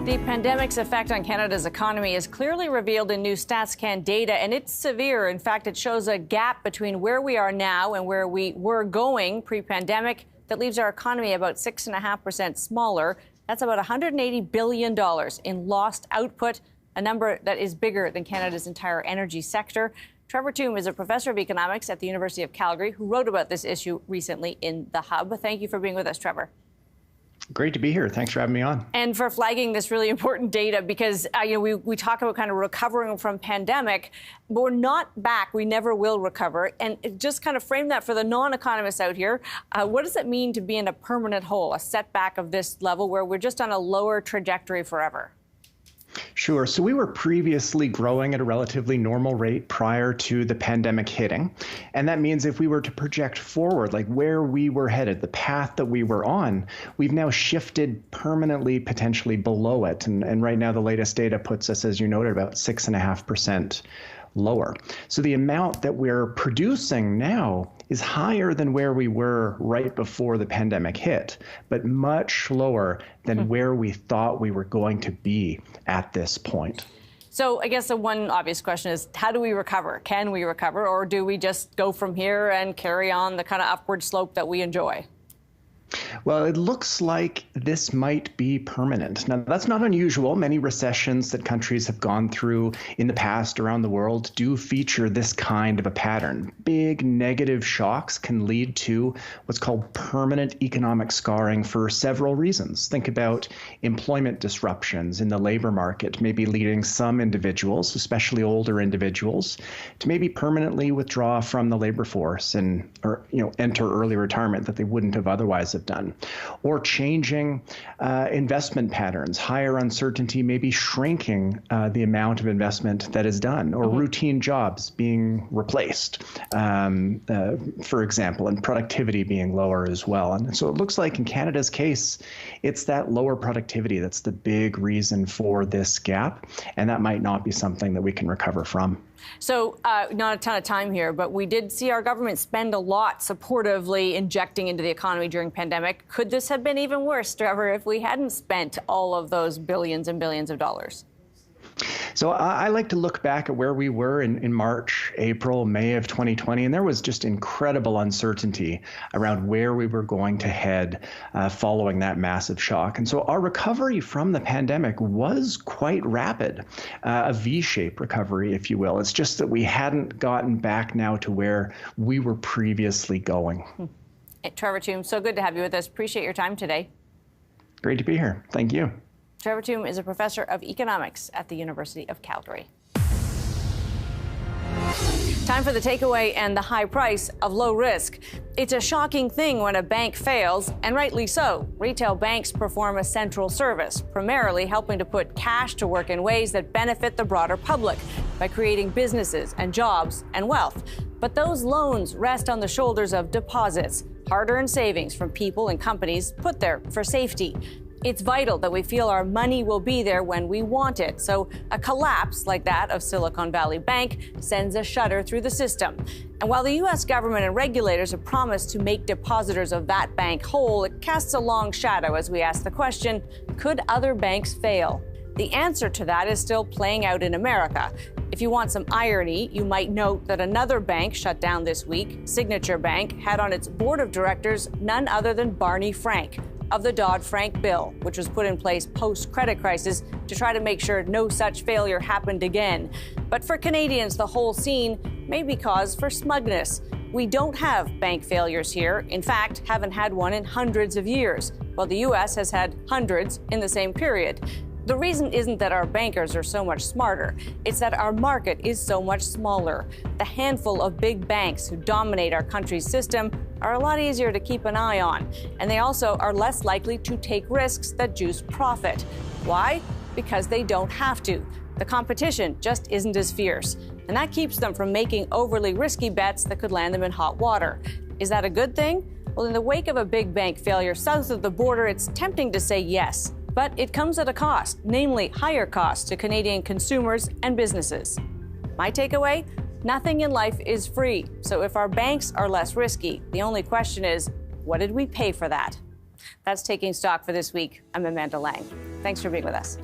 The pandemic's effect on Canada's economy is clearly revealed in new StatsCan data, and it's severe. In fact, it shows a gap between where we are now and where we were going pre-pandemic that leaves our economy about 6.5% smaller. That's about $180 billion in lost output, a number that is bigger than Canada's entire energy sector. Trevor Tombe is a professor of economics at the University of Calgary who wrote about this issue recently in The Hub. Thank you for being with us, Trevor. Great to be here. Thanks for having me on. And for flagging this really important data, because we talk about kind of recovering from pandemic, but we're not back. We never will recover. And just kind of frame that for the non-economists out here. What does it mean to be in a permanent hole, a setback of this level where we're just on a lower trajectory forever? Sure. So we were previously growing at a relatively normal rate prior to the pandemic hitting. And that means if we were to project forward, like where we were headed, the path that we were on, we've now shifted permanently, potentially below it. And right now, the latest data puts us, as you noted, about 6.5% lower. So the amount that we're producing now is higher than where we were right before the pandemic hit, but much lower than where we thought we were going to be at this point. So I guess the one obvious question is, how do we recover? Can we recover, or do we just go from here and carry on the kind of upward slope that we enjoy? Well, it looks like this might be permanent. Now, that's not unusual. Many recessions that countries have gone through in the past around the world do feature this kind of a pattern. Big negative shocks can lead to what's called permanent economic scarring for several reasons. Think about employment disruptions in the labor market, maybe leading some individuals, especially older individuals, to maybe permanently withdraw from the labor force and enter early retirement that they wouldn't have otherwise have done, or changing investment patterns, higher uncertainty, maybe shrinking the amount of investment that is done, or routine jobs being replaced, for example, and productivity being lower as well. And so it looks like in Canada's case, it's that lower productivity that's the big reason for this gap, and that might not be something that we can recover from. So not a ton of time here, but we did see our government spend a lot supportively injecting into the economy during pandemic. Could this have been even worse, Trevor, if we hadn't spent all of those billions and billions of dollars? So I like to look back at where we were in March, April, May of 2020, and there was just incredible uncertainty around where we were going to head following that massive shock. And so our recovery from the pandemic was quite rapid, a V-shaped recovery, if you will. It's just that we hadn't gotten back now to where we were previously going. Trevor Tombe, so good to have you with us. Appreciate your time today. Great to be here. Thank you. Trevor Tombe is a professor of economics at the University of Calgary. Time for the takeaway and the high price of low risk. It's a shocking thing when a bank fails, and rightly so. Retail banks perform a central service, primarily helping to put cash to work in ways that benefit the broader public by creating businesses and jobs and wealth. But those loans rest on the shoulders of deposits, hard-earned savings from people and companies put there for safety. It's vital that we feel our money will be there when we want it. So a collapse like that of Silicon Valley Bank sends a shudder through the system. And while the U.S. government and regulators have promised to make depositors of that bank whole, it casts a long shadow as we ask the question, could other banks fail? The answer to that is still playing out in America. If you want some irony, you might note that another bank shut down this week, Signature Bank, had on its board of directors none other than Barney Frank of the Dodd-Frank bill, which was put in place post-credit crisis to try to make sure no such failure happened again. But for Canadians, the whole scene may be cause for smugness. We don't have bank failures here. In fact, haven't had one in hundreds of years, while the U.S. has had hundreds in the same period. The reason isn't that our bankers are so much smarter. It's that our market is so much smaller. The handful of big banks who dominate our country's system are a lot easier to keep an eye on. And they also are less likely to take risks that juice profit. Why? Because they don't have to. The competition just isn't as fierce. And that keeps them from making overly risky bets that could land them in hot water. Is that a good thing? Well, in the wake of a big bank failure south of the border, it's tempting to say yes. But it comes at a cost, namely higher costs to Canadian consumers and businesses. My takeaway? Nothing in life is free. So if our banks are less risky, the only question is, what did we pay for that? That's Taking Stock for this week. I'm Amanda Lang. Thanks for being with us.